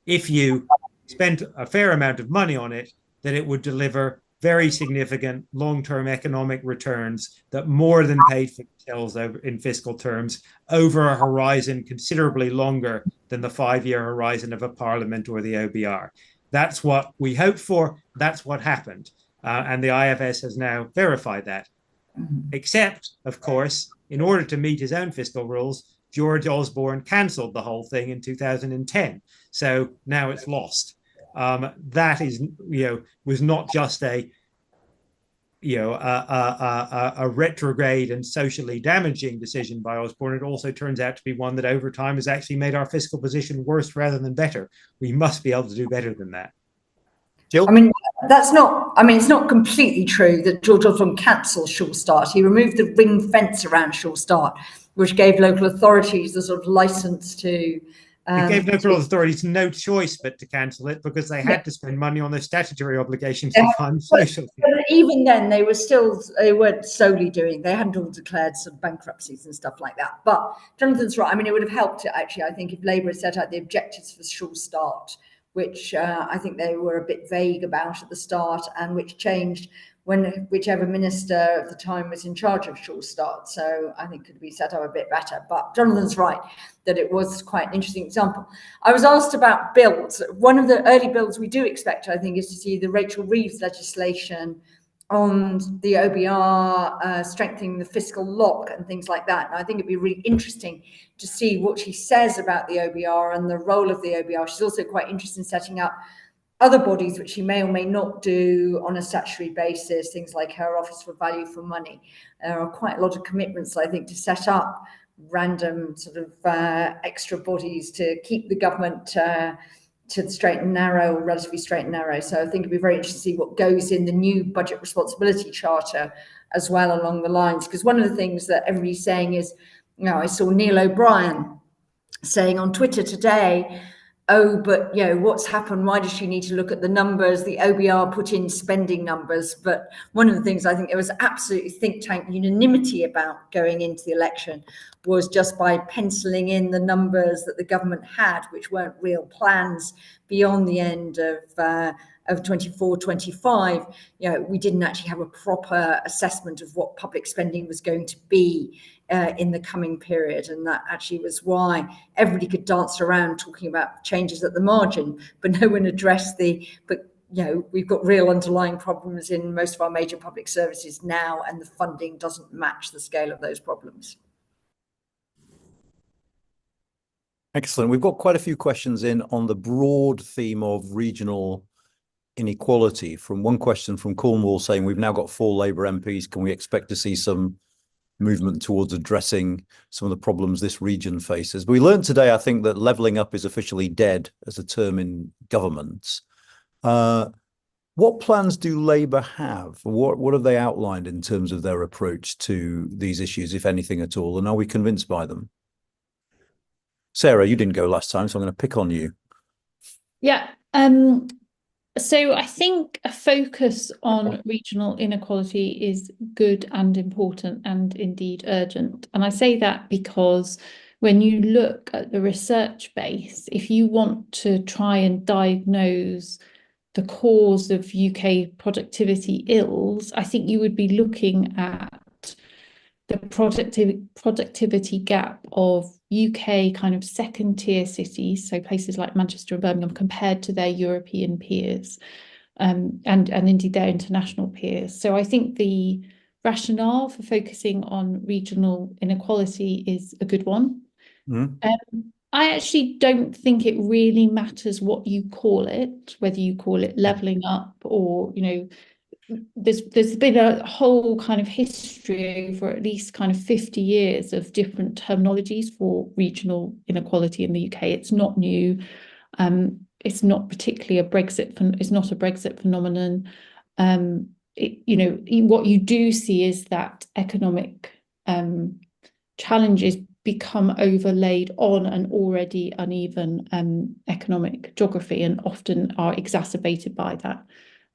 if you spent a fair amount of money on it, that it would deliver very significant long-term economic returns that more than paid for themselves in fiscal terms over a horizon considerably longer than the 5-year horizon of a parliament or the OBR. That's what we hoped for. That's what happened. And the IFS has now verified that. Except, of course, in order to meet his own fiscal rules, George Osborne cancelled the whole thing in 2010. So now it's lost. That is, was not just a retrograde and socially damaging decision by Osborne. It also turns out to be one that over time has actually made our fiscal position worse rather than better. We must be able to do better than that. Jill? It's not completely true that George Osborne cancelled Sure Start. He removed the ring fence around Sure Start, which gave local authorities the sort of license to It gave local authorities no choice but to cancel it because they had to spend money on their statutory obligations to fund social care. But even then, they weren't solely doing, they hadn't all declared sort of bankruptcies and stuff like that. But Jonathan's right. I mean, it would have helped actually, I think, if Labour had set out the objectives for Sure Start, which I think they were a bit vague about at the start, and which changed when whichever minister at the time was in charge of Sure Start. So I think could be set up a bit better. But Jonathan's right that it was quite an interesting example. I was asked about bills. One of the early bills we do expect, I think, is to see the Rachel Reeves legislation on the OBR, strengthening the fiscal lock and things like that. And I think it'd be really interesting to see what she says about the OBR and the role of the OBR. She's also quite interested in setting up other bodies, which she may or may not do on a statutory basis, things like her Office for Value for Money. There are quite a lot of commitments, I think, to set up random sort of extra bodies to keep the government to the straight and narrow, or relatively straight and narrow. So I think it'd be very interesting to see what goes in the new budget responsibility charter as well along the lines. Because one of the things that everybody's saying is, you know, I saw Neil O'Brien saying on Twitter today, oh, but you know, what's happened? Why does she need to look at the numbers? The OBR put in spending numbers. But one of the things I think there was absolutely think tank unanimity about going into the election was just by penciling in the numbers that the government had, which weren't real plans beyond the end of 24, 25, you know, we didn't actually have a proper assessment of what public spending was going to be in the coming period. And that actually was why everybody could dance around talking about changes at the margin, but no one addressed but you know, we've got real underlying problems in most of our major public services now, and the funding doesn't match the scale of those problems. Excellent. We've got quite a few questions in on the broad theme of regional inequality. From one question from Cornwall saying, we've now got 4 Labour MPs. Can we expect to see some movement towards addressing some of the problems this region faces? But we learned today, I think, that levelling up is officially dead as a term in government. What plans do Labour have? What have they outlined in terms of their approach to these issues, if anything at all? And are we convinced by them? Sarah, you didn't go last time, so I'm going to pick on you. Yeah. So I think a focus on regional inequality is good and important and indeed urgent. And I say that because when you look at the research base, if you want to try and diagnose the cause of UK productivity ills, I think you would be looking at the productivity gap of UK kind of second tier cities, so places like Manchester and Birmingham, compared to their European peers, and indeed their international peers. So I think the rationale for focusing on regional inequality is a good one. I actually don't think it really matters what you call it, whether you call it levelling up or, you know, there's been a whole kind of history over at least kind of 50 years of different terminologies for regional inequality in the UK. It's not new. It's not particularly it's not a Brexit phenomenon. You know, what you do see is that economic challenges become overlaid on an already uneven economic geography, and often are exacerbated by that.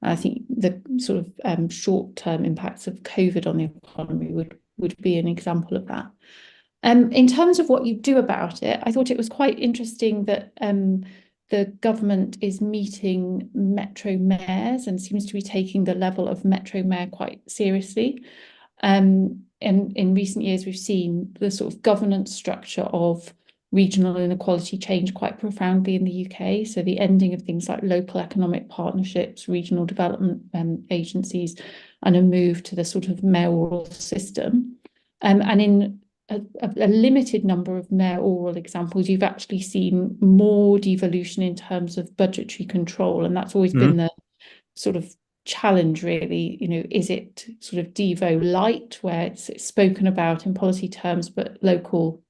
I think the sort of short-term impacts of COVID on the economy would be an example of that. In terms of what you do about it, I thought it was quite interesting that the government is meeting metro mayors and seems to be taking the level of metro mayor quite seriously. And in recent years, we've seen the sort of governance structure of regional inequality change quite profoundly in the UK. So the ending of things like local economic partnerships, regional development agencies, and a move to the sort of mayoral system. And in a limited number of mayoral examples, you've actually seen more devolution in terms of budgetary control. And that's always been the sort of challenge, really. You know, is it sort of Devo light, where it's spoken about in policy terms, but local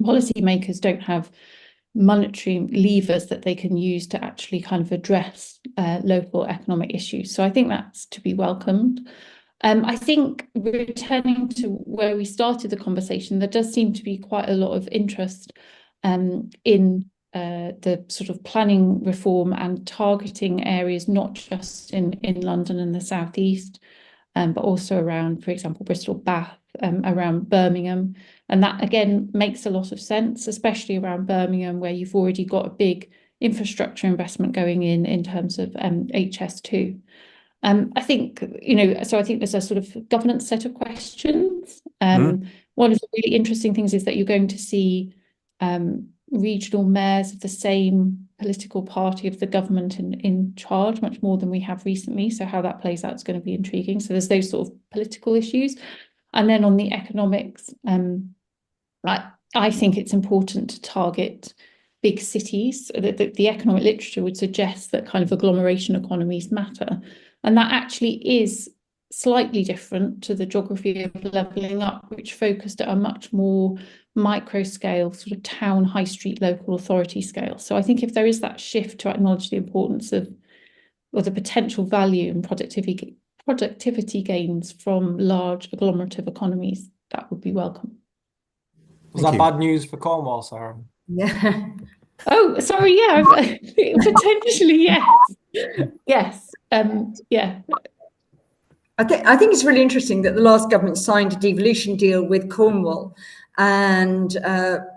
policymakers don't have monetary levers that they can use to actually kind of address local economic issues. So I think that's to be welcomed. I think returning to where we started the conversation, there does seem to be quite a lot of interest in the sort of planning reform and targeting areas, not just in London and the southeast, but also around, for example, Bristol, Bath, around Birmingham. And that, again, makes a lot of sense, especially around Birmingham, where you've already got a big infrastructure investment going in terms of HS2. I think, so I think there's a sort of governance set of questions. One of the really interesting things is that you're going to see regional mayors of the same political party of the government in charge, much more than we have recently. So how that plays out is going to be intriguing. So there's those sort of political issues. And then on the economics, I think it's important to target big cities. The economic literature would suggest that kind of agglomeration economies matter. And that actually is slightly different to the geography of levelling up, which focused at a much more micro scale, sort of town, high street, local authority scale. So I think if there is that shift to acknowledge the importance of, or the potential value and productivity gains from large agglomerative economies, that would be welcome. Was that bad news for Cornwall, Sarah? Yeah. Oh, sorry. Yeah, potentially, yes. Yes. Yeah. I think it's really interesting that the last government signed a devolution deal with Cornwall. And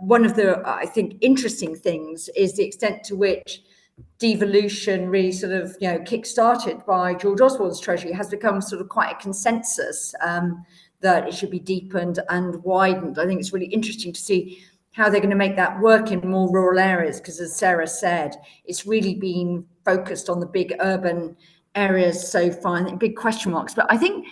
one of the, I think, interesting things is the extent to which devolution really sort of, kick-started by George Osborne's Treasury has become sort of quite a consensus that it should be deepened and widened. I think it's really interesting to see how they're going to make that work in more rural areas, because as Sarah said, it's really been focused on the big urban areas so far, and big question marks. But I think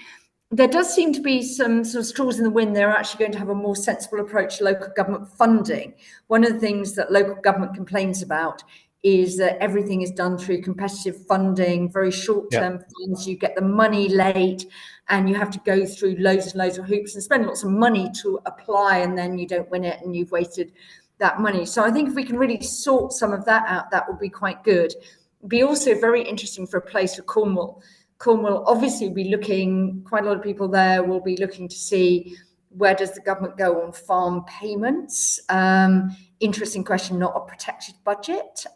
there does seem to be some sort of straws in the wind. They're actually going to have a more sensible approach to local government funding. One of the things that local government complains about is that everything is done through competitive funding, very short-term funds. You get the money late and you have to go through loads and loads of hoops and spend lots of money to apply, and then you don't win it and you've wasted that money. So I think if we can really sort some of that out, that would be quite good. It'd be also very interesting for a place of Cornwall. Cornwall obviously will be looking, quite a lot of people there will be looking to see where does the government go on farm payments. Interesting question, not a protected budget.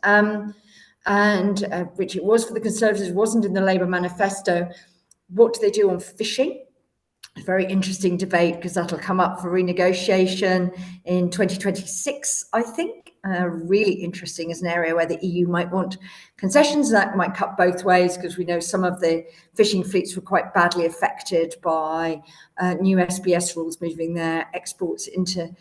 Which it was for the Conservatives, wasn't in the Labour manifesto. What do they do on fishing? A very interesting debate, because that'll come up for renegotiation in 2026, I think. Really interesting as an area where the EU might want concessions. That might cut both ways, because we know some of the fishing fleets were quite badly affected by new SBS rules moving their exports into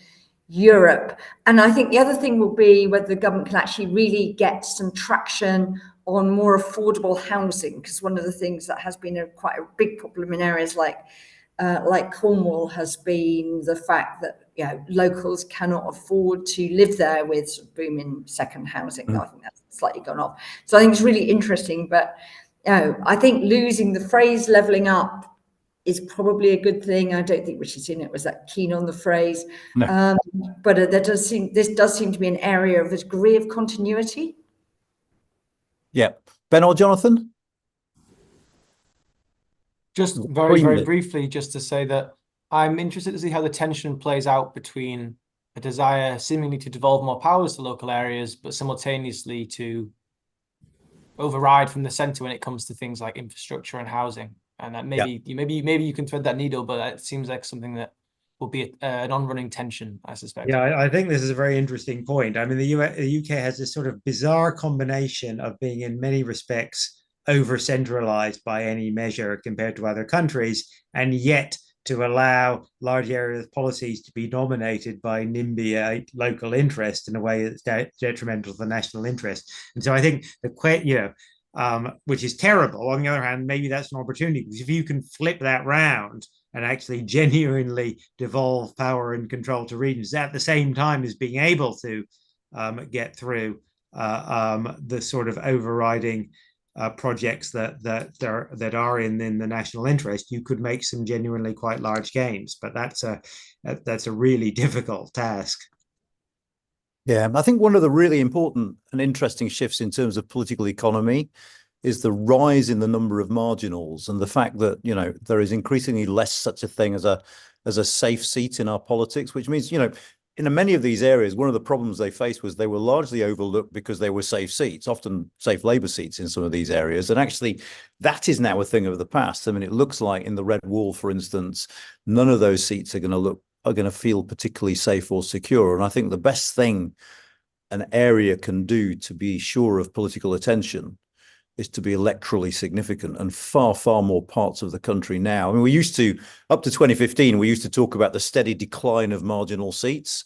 Europe. And I think the other thing will be whether the government can actually really get some traction on more affordable housing, because one of the things that has been quite a big problem in areas like Cornwall has been the fact that locals cannot afford to live there with sort of booming second housing. I think that's slightly gone off. So I think it's really interesting, but I think losing the phrase levelling up is probably a good thing. I don't think Richard Sunak was that keen on the phrase, but this does seem to be an area of a degree of continuity. Yeah. Ben or Jonathan? Just very, very briefly, just to say that I'm interested to see how the tension plays out between a desire seemingly to devolve more powers to local areas, but simultaneously to override from the centre when it comes to things like infrastructure and housing. And that maybe you can thread that needle, but it seems like something that will be an on-running tension, I suspect. Yeah, I think this is a very interesting point. I mean, the UK has this sort of bizarre combination of being in many respects over-centralised by any measure compared to other countries, and yet to allow large areas of policies to be dominated by NIMBY local interest in a way that's detrimental to the national interest. And so I think which is terrible. On the other hand, maybe that's an opportunity, because if you can flip that round and actually genuinely devolve power and control to regions at the same time as being able to get through the sort of overriding projects that are in the national interest, you could make some genuinely quite large gains. But that's a really difficult task. Yeah, I think one of the really important and interesting shifts in terms of political economy is the rise in the number of marginals, and the fact that there is increasingly less such a thing as a safe seat in our politics, which means in many of these areas, one of the problems they faced was they were largely overlooked because they were safe seats, often safe Labour seats in some of these areas. And actually, that is now a thing of the past. I mean, it looks like in the Red Wall, for instance, none of those seats are going to feel particularly safe or secure. And I think the best thing an area can do to be sure of political attention is to be electorally significant, and far, far more parts of the country now. I mean, we used to, up to 2015, we used to talk about the steady decline of marginal seats.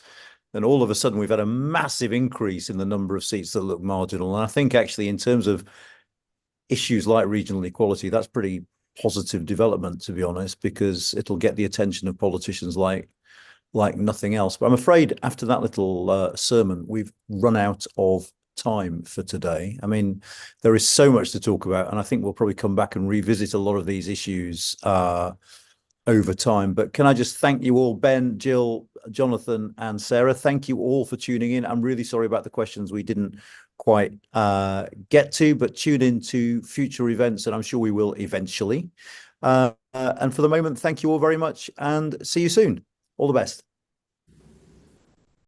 And all of a sudden, we've had a massive increase in the number of seats that look marginal. And I think actually, in terms of issues like regional equality, that's pretty positive development, to be honest, because it'll get the attention of politicians like nothing else. But I'm afraid after that little sermon, we've run out of time for today. I mean, there is so much to talk about, and I think we'll probably come back and revisit a lot of these issues over time. But can I just thank you all, Ben, Jill, Jonathan, and Sarah. Thank you all for tuning in. I'm really sorry about the questions we didn't quite get to, but tune in to future events, and I'm sure we will eventually. And for the moment, thank you all very much, and see you soon. All the best.